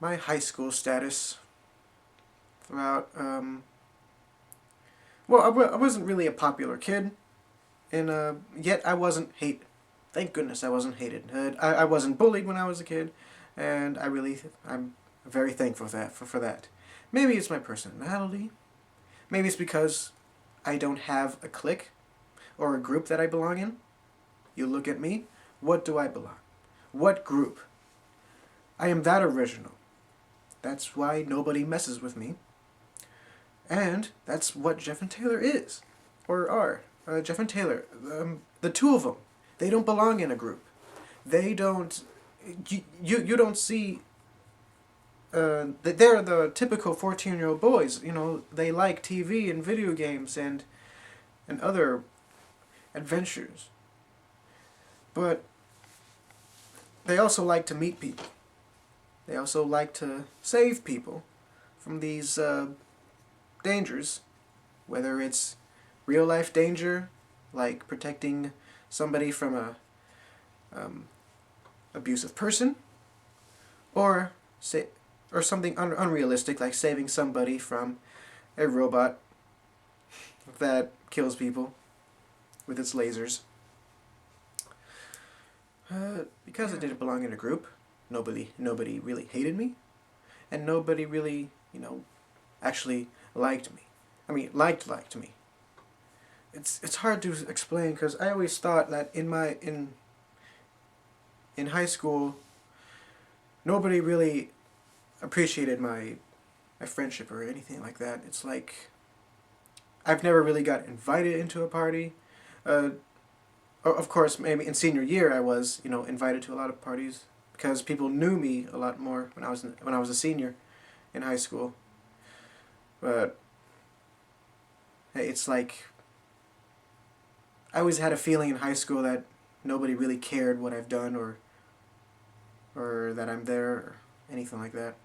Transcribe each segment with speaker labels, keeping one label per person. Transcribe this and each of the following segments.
Speaker 1: my high school status throughout, well, I wasn't really a popular kid, and yet I wasn't hated. Thank goodness I wasn't hated. I wasn't bullied when I was a kid, and I'm very thankful for that. Maybe it's my personality. Maybe it's because I don't have a clique or a group that I belong in. You look at me, what do I belong? What group? I am that original. That's why nobody messes with me. And that's what Jeff and Taylor is. Or are. Jeff and Taylor, the two of them, they don't belong in a group. They don't... You don't see... they're the typical 14-year-old boys. You know, they like TV and video games and other adventures. But they also like to meet people. They also like to save people from these dangers, whether it's real-life danger, like protecting somebody from a abusive person, or something unrealistic, like saving somebody from a robot that kills people with its lasers. Because I didn't belong in a group, nobody really hated me, and nobody really, actually liked me. I mean, liked me. It's hard to explain, because I always thought that in high school, nobody really appreciated my friendship or anything like that. It's like I've never really got invited into a party. Of course, maybe in senior year I was, invited to a lot of parties because people knew me a lot more when I was a senior in high school. But hey, it's like I always had a feeling in high school that nobody really cared what I've done or that I'm there or anything like that.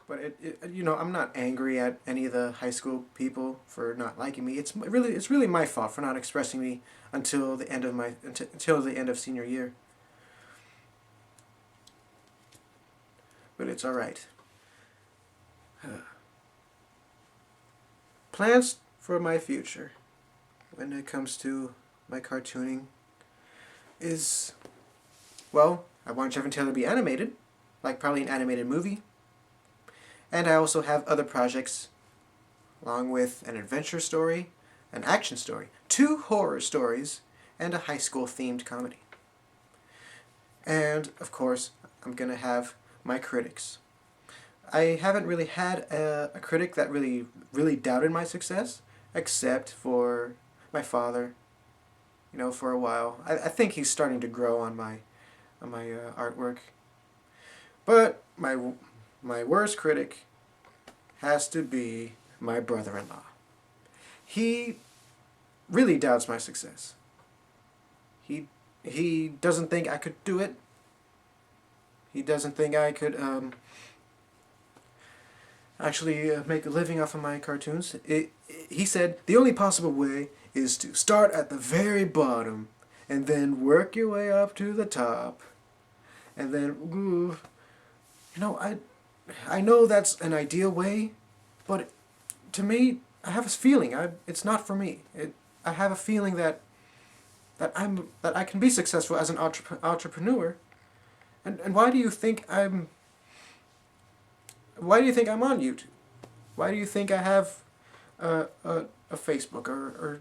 Speaker 1: But I'm not angry at any of the high school people for not liking me. It's really my fault for not expressing me until the end of senior year. But it's all right. Plans for my future when it comes to my cartooning is, well, I want Jeff and Taylor to be animated, like probably an animated movie. And I also have other projects, along with an adventure story, an action story, 2 horror stories, and a high school themed comedy. And, of course, I'm going to have my critics. I haven't really had a critic that really doubted my success, except for my father, for a while. I think he's starting to grow on my artwork. But my worst critic has to be my brother-in-law. He really doubts my success. He doesn't think I could do it. He doesn't think I could actually make a living off of my cartoons. He said the only possible way is to start at the very bottom and then work your way up to the top. And then, I know that's an ideal way, but to me, I have a feeling it's not for me. I have a feeling that I can be successful as an entrepreneur. And why do you think I'm on YouTube? Why do you think I have a Facebook or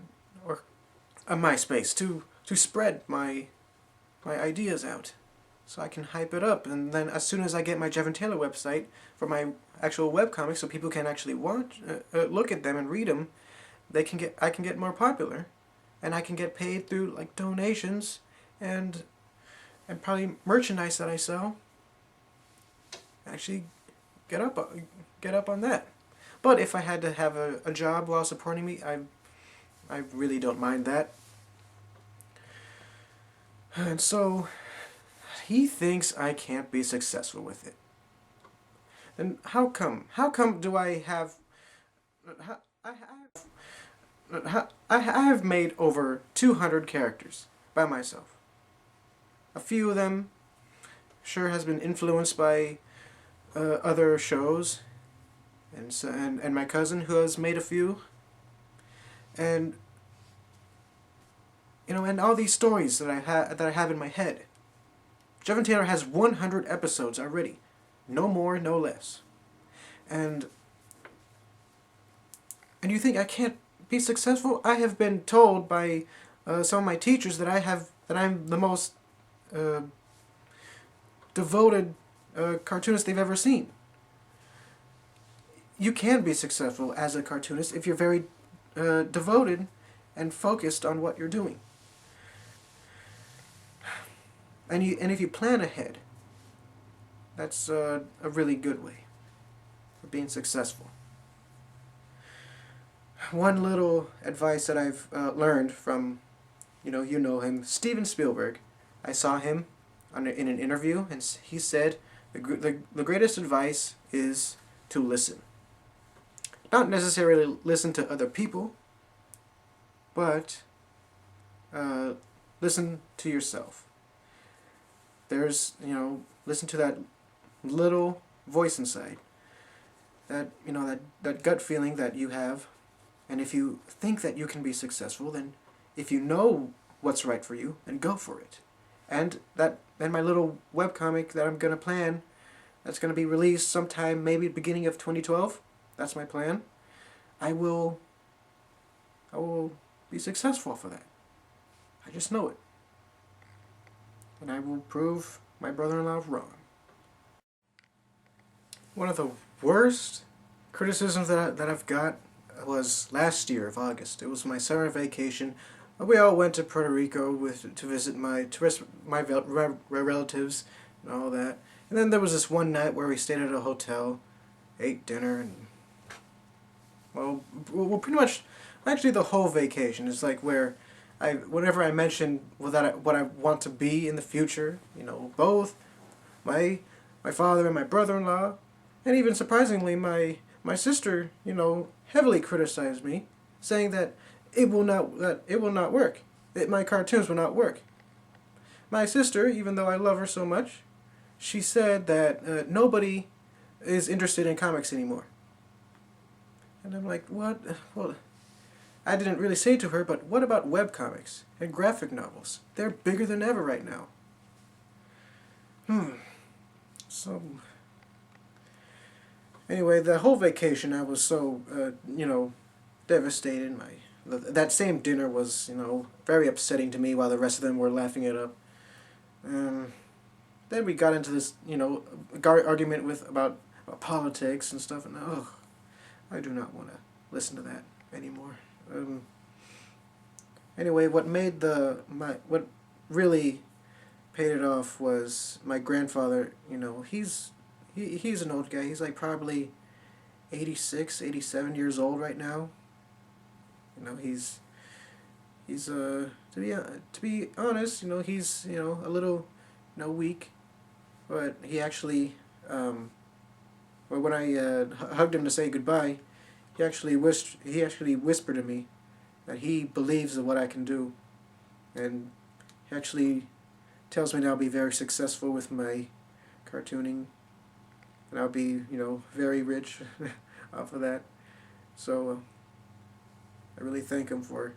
Speaker 1: a MySpace to spread my ideas out? So I can hype it up, and then as soon as I get my Jeff and Taylor website for my actual webcomics, so people can actually look at them and read them, I can get more popular, and I can get paid through like donations and probably merchandise that I sell. Actually, get up on that. But if I had to have a job while supporting me, I really don't mind that. And so he thinks I can't be successful with it. Then how come? How come do I have... I have made over 200 characters by myself. A few of them sure has been influenced by other shows, and so, and my cousin who has made a few, and and all these stories that I have in my head. Jeff and Taylor has 100 episodes already, no more, no less, and you think I can't be successful? I have been told by some of my teachers that I'm the most uh, devoted cartoonist they've ever seen. You can be successful as a cartoonist if you're very devoted and focused on what you're doing. And if you plan ahead, that's a really good way of being successful. One little advice that I've learned from, you know him, Steven Spielberg. I saw him in an interview, and he said the greatest advice is to listen. Not necessarily listen to other people, but listen to yourself. Listen to that little voice inside, that gut feeling that you have, and if you think that you can be successful, then if you know what's right for you, then go for it. And my little webcomic that I'm gonna plan, that's gonna be released sometime maybe beginning of 2012. That's my plan. I will be successful for that. I just know it. And I will prove my brother-in-law wrong. One of the worst criticisms that I've got was last year of August. It was my summer vacation. We all went to Puerto Rico to visit my relatives and all that. And then there was this one night where we stayed at a hotel, ate dinner, and well, pretty much, actually the whole vacation is like where whenever I mention what I want to be in the future, both my father and my brother-in-law, and even surprisingly my sister, heavily criticized me, saying that it will not work. My cartoons will not work. My sister, even though I love her so much, she said that nobody is interested in comics anymore. And I'm like, what? Well, I didn't really say to her, but what about webcomics and graphic novels? They're bigger than ever right now. So, anyway, the whole vacation I was so, devastated. That same dinner was, very upsetting to me while the rest of them were laughing it up. Then we got into this, argument about politics and stuff, and I do not want to listen to that anymore. Anyway, what really paid it off was my grandfather. He's an old guy. He's like probably 86, 87 years old right now. He's to be honest, he's a little weak, but he actually when I hugged him to say goodbye, he actually whispered to me that he believes in what I can do, and he actually tells me that I'll be very successful with my cartooning, and I'll be very rich off of that. So I really thank him for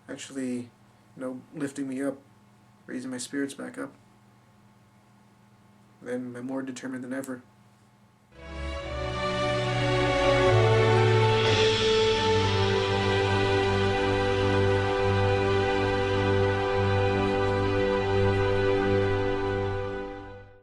Speaker 1: actually lifting me up, raising my spirits back up. And I'm more determined than ever.